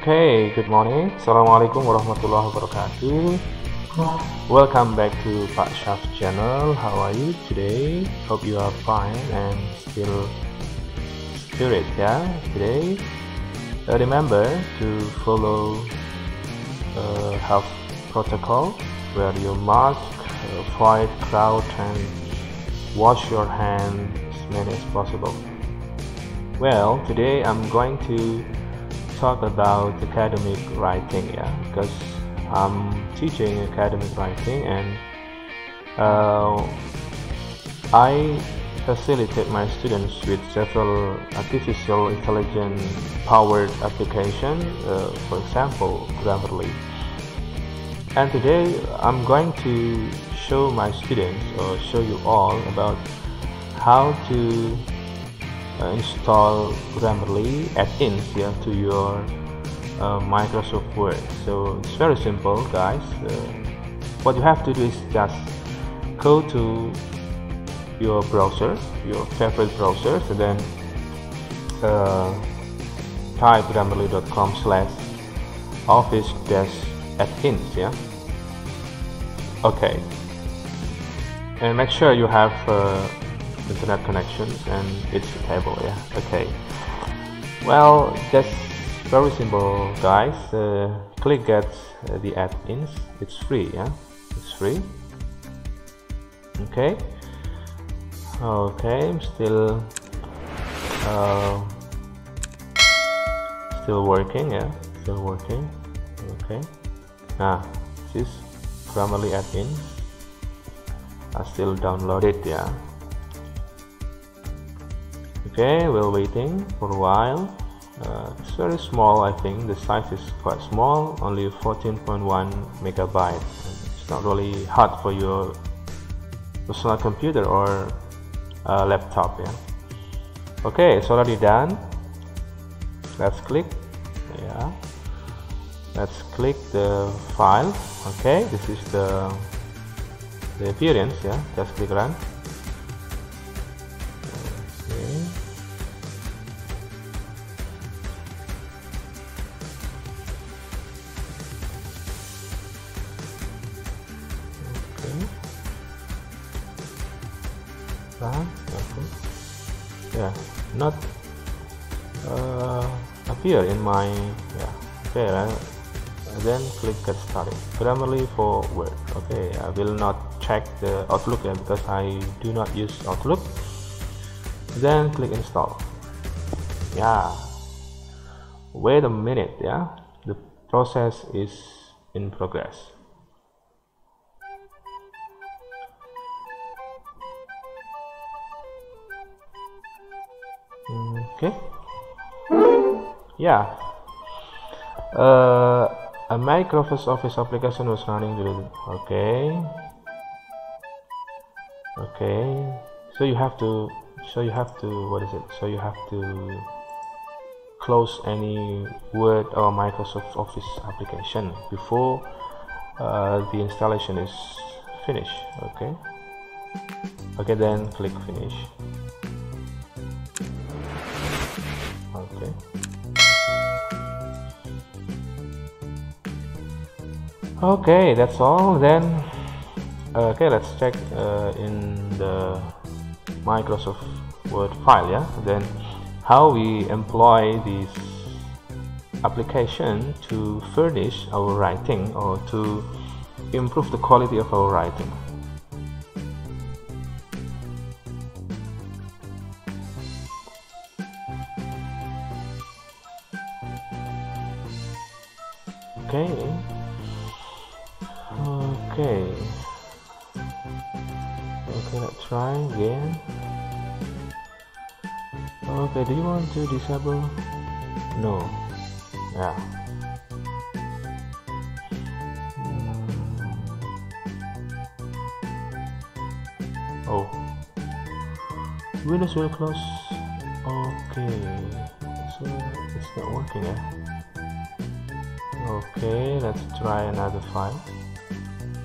Okay, good morning. Assalamualaikum warahmatullahi wabarakatuh. Welcome back to Pak Syaf's channel. How are you today? Hope you are fine and still spirit, yeah, today. Remember to follow health protocol, wear your mask, avoid crowd and wash your hands as many as possible. Well, today I'm going to talk about academic writing, yeah, because I'm teaching academic writing and I facilitate my students with several artificial intelligence powered applications, for example Grammarly. And today I'm going to show my students or show you all about how to install Grammarly add-ins, yeah, to your Microsoft Word. So it's very simple, guys. What you have to do is just go to your browser, your favorite browser, and then type grammarly.com/office-add-ins, yeah. Okay, and make sure you have internet connections and it's stable, yeah. Okay, well, that's very simple, guys. Click get the add-ins. It's free, yeah, it's free. Okay, I'm still working, yeah, still working. Okay, this is Grammarly add-in. I still download it, yeah. Okay, we're waiting for a while. It's very small. I think the size is quite small, only 14.1 megabyte. It's not really hard for your personal computer or laptop, yeah. Okay, it's already done. Let's click, yeah, let's click the file. Okay, this is the appearance, yeah. Just click run. Okay, yeah, not appear in my, yeah. Okay, then click get started. Grammarly for Word. Okay, I will not check the Outlook, yeah, because I do not use Outlook. Then click install. Yeah, wait a minute, yeah, the process is in progress. Okay, yeah, a Microsoft Office application was running during. Okay, so you have to what is it, so you have to close any Word or Microsoft Office application before the installation is finished. Okay, then click finish. Okay, that's all. Then okay, let's check in the Microsoft Word file, yeah, then how we employ this application to furnish our writing or to improve the quality of our writing. Okay, let's try again. Okay, do you want to disable? No. Yeah. Oh, Windows will close. Okay, so it's not working, yeah. Okay, let's try another file.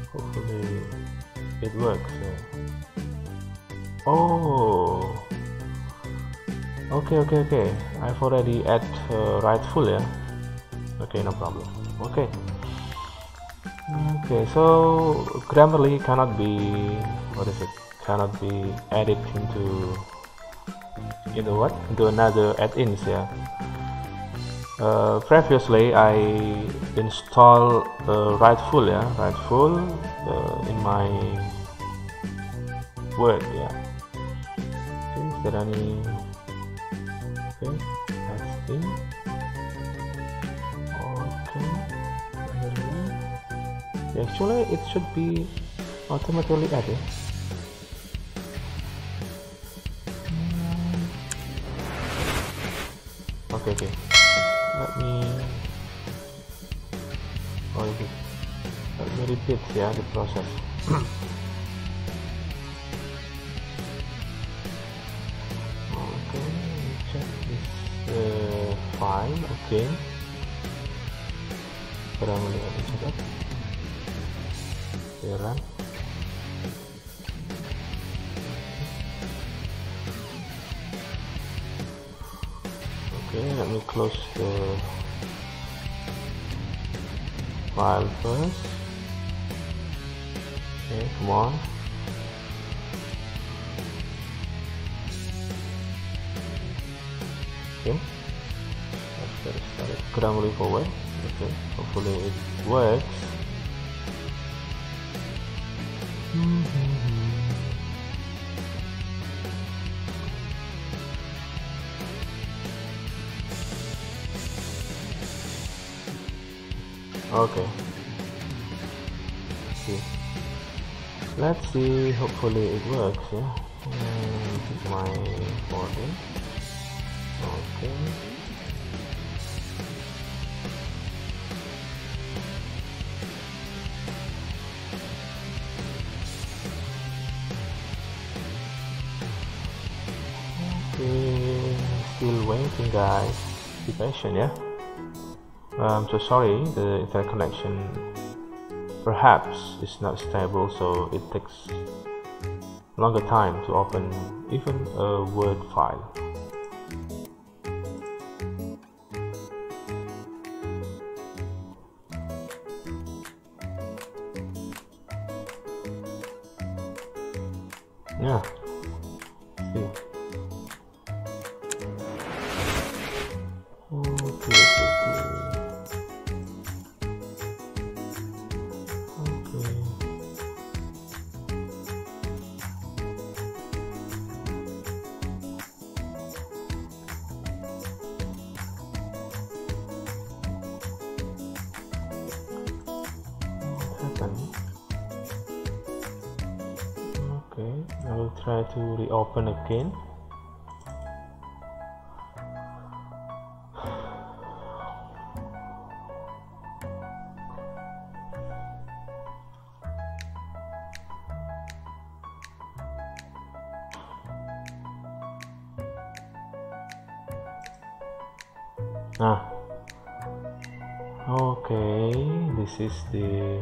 Hopefully it works. Oh, okay. I've already add rightful, yeah. Okay, no problem. Okay. Okay, so Grammarly cannot be, cannot be added into another add-ins. Yeah. Previously I installed Writeful in my Word. Yeah. Okay, is there any? Okay, that's in. Okay. Actually, it should be automatically added. Okay. Let me repeat the process. Okay, check this file. Okay, Grammarly ada setup. Run. Okay, let me close the file first. Okay, come on. Okay, let's get started. Grammarly forward. Okay, hopefully it works. Okay. Let's see. Hopefully it works. Yeah. This is my folder. Okay. Okay. Still waiting, guys. Be patient, yeah. I'm so sorry, the internet connection perhaps is not stable, so it takes longer time to open even a Word file. Yeah. See. Okay. Okay, I will try to reopen again. Okay, this is the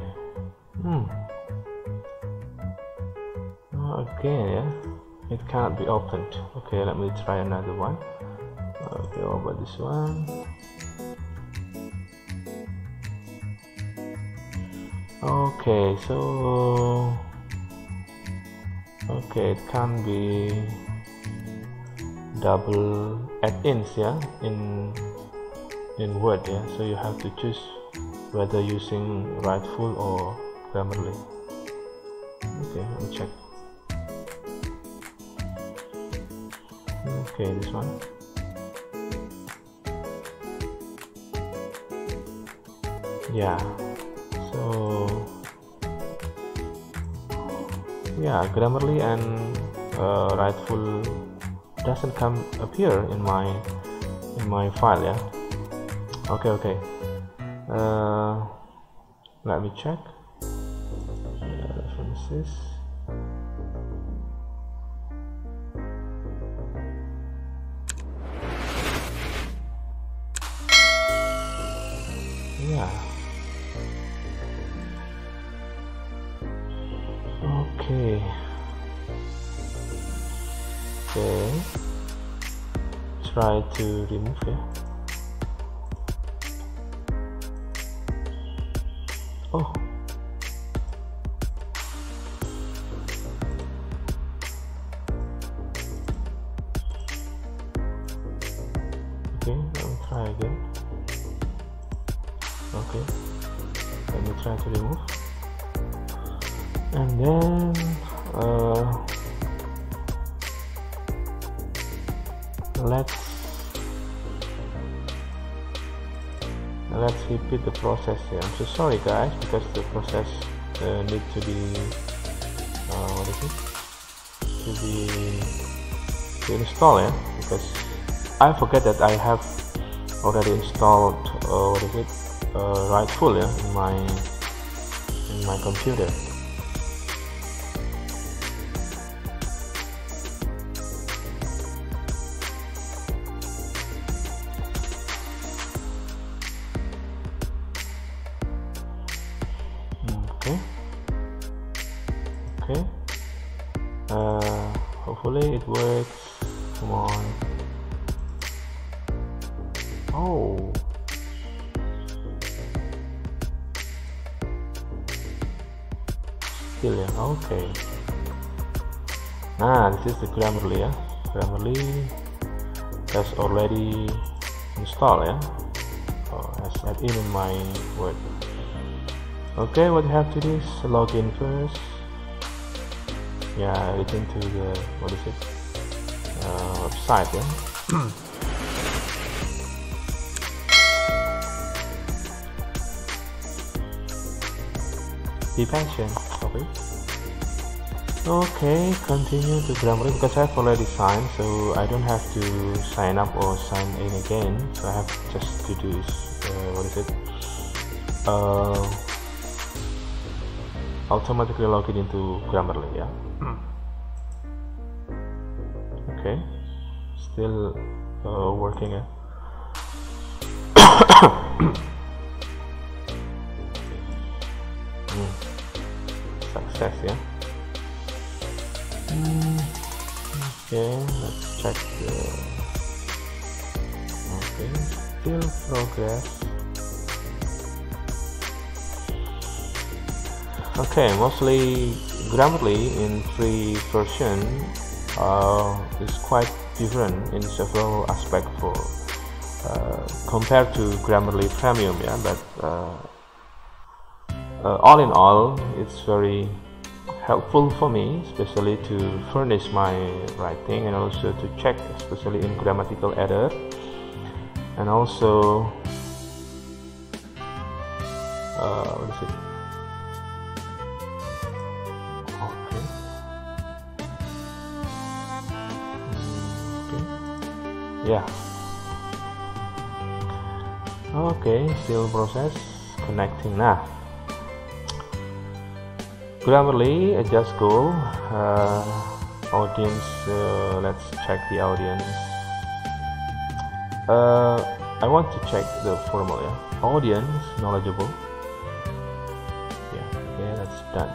again, yeah, it cannot be opened. Okay, let me try another one. Okay, what about this one? Okay, so it can be double add-ins, yeah, in Word, yeah. So you have to choose whether using Writeful or Grammarly. Okay, let me check. Okay, this one. Yeah. So yeah, Grammarly and Writeful doesn't appear in my file, yeah. Okay. Let me check references. Yeah. Okay. Try to remove it. Okay, let me try again. Okay, let me try to remove, and then let's repeat the process here. I'm so sorry guys, because the process need to be what is it? To install, yeah, because I forget that I have already installed what is it? Rightful, yeah, in my computer. Okay. Hopefully it works. Come on. Oh. Still, yeah. Okay. Nah, this is the Grammarly, yeah. Grammarly has already installed, yeah. Oh, has add in my Word. Okay, what you have to do is log in first. Yeah, return to the what is it? Website, yeah. Be patient. Okay, continue to Grammarly, because I've already signed, so I don't have to sign up or sign in again. So I have just to do is what is it? Automatically log in into Grammarly, yeah. Okay, still working, yeah. Success, yeah. Okay, let's check the. Okay, still progress. Okay, mostly Grammarly in free version is quite different in several aspects for compared to Grammarly Premium, yeah. But all in all, it's very helpful for me, especially to furnish my writing and also to check, especially in grammatical error, and also what is it? Yeah. Okay, still process connecting. Nah, Grammarly adjust goal, audience. Let's check the audience. I want to check the formula. Audience knowledgeable. Yeah. Okay, that's done.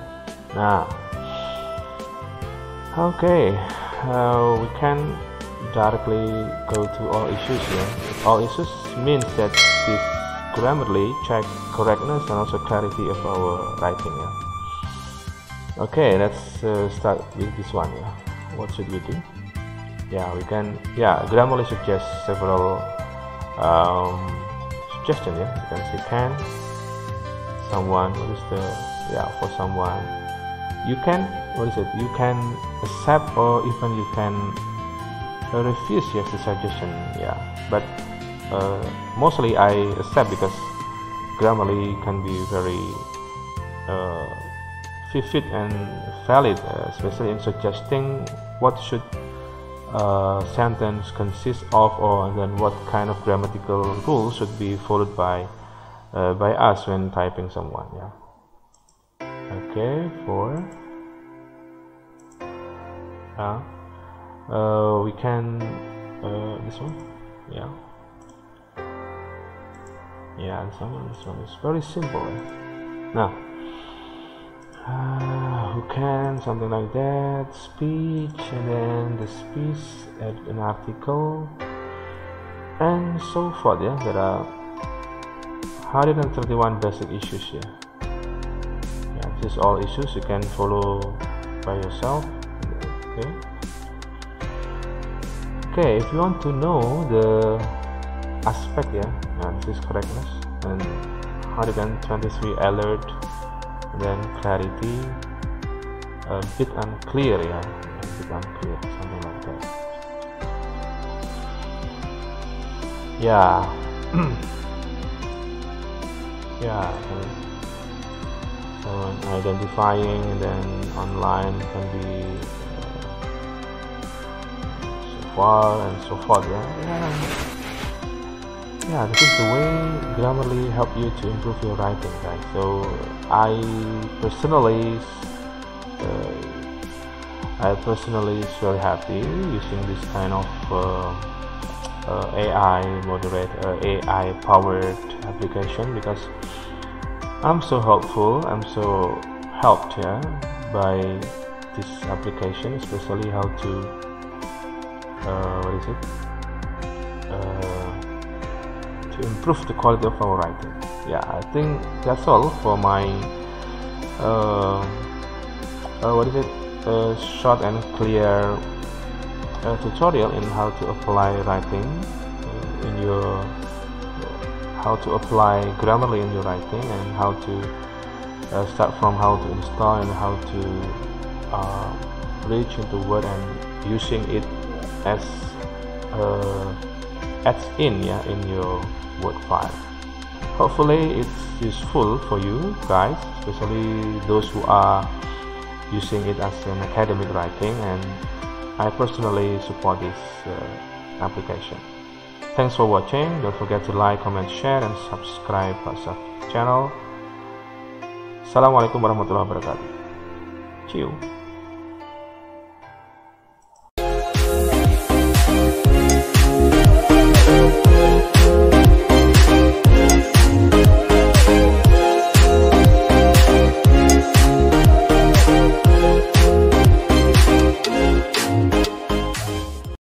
Now, okay, we can directly go to all issues here. All issues means that this Grammarly check correctness and also clarity of our writing, yeah. Okay, let's start with this one, yeah. What should we do? Yeah, we can, yeah, Grammarly suggests several suggestions, yeah. You can say can, someone, what is the, yeah, for someone, you can, what is it, you can accept, or even you can refuse, yes, the suggestion, yeah. But mostly I accept, because Grammarly can be very vivid and valid, especially in suggesting what should sentence consist of, or then what kind of grammatical rules should be followed by us when typing someone, yeah. Okay, for we can this one, yeah, this one is very simple, right? Now who can, something like that, speech, and then the speech, add an article, and so forth, yeah. There are 131 basic issues here, yeah. This is all issues you can follow by yourself. Okay, if you want to know the aspect ya. Nah, this is correctness, and 123 alert, and then clarity, a bit unclear ya, a bit unclear, something like that. Yeah. Yeah, so identifying, and then online can be so far and so forth. Yeah, this is the way Grammarly help you to improve your writing, guys. So I personally is very happy using this kind of AI moderator, AI powered application, because I'm so helpful, I'm so helped by this application, especially how to to improve the quality of our writing. Yeah, I think that's all for my short and clear tutorial in how to apply writing in your how to apply Grammarly in your writing, and how to start from how to install and how to reach into Word and using it as in your Word file. Hopefully it's useful for you guys, especially those who are using it as an academic writing, and I personally support this application. Thanks for watching. Don't forget to like, comment, share, and subscribe our channel. Assalamualaikum warahmatullahi wabarakatuh. Ciao.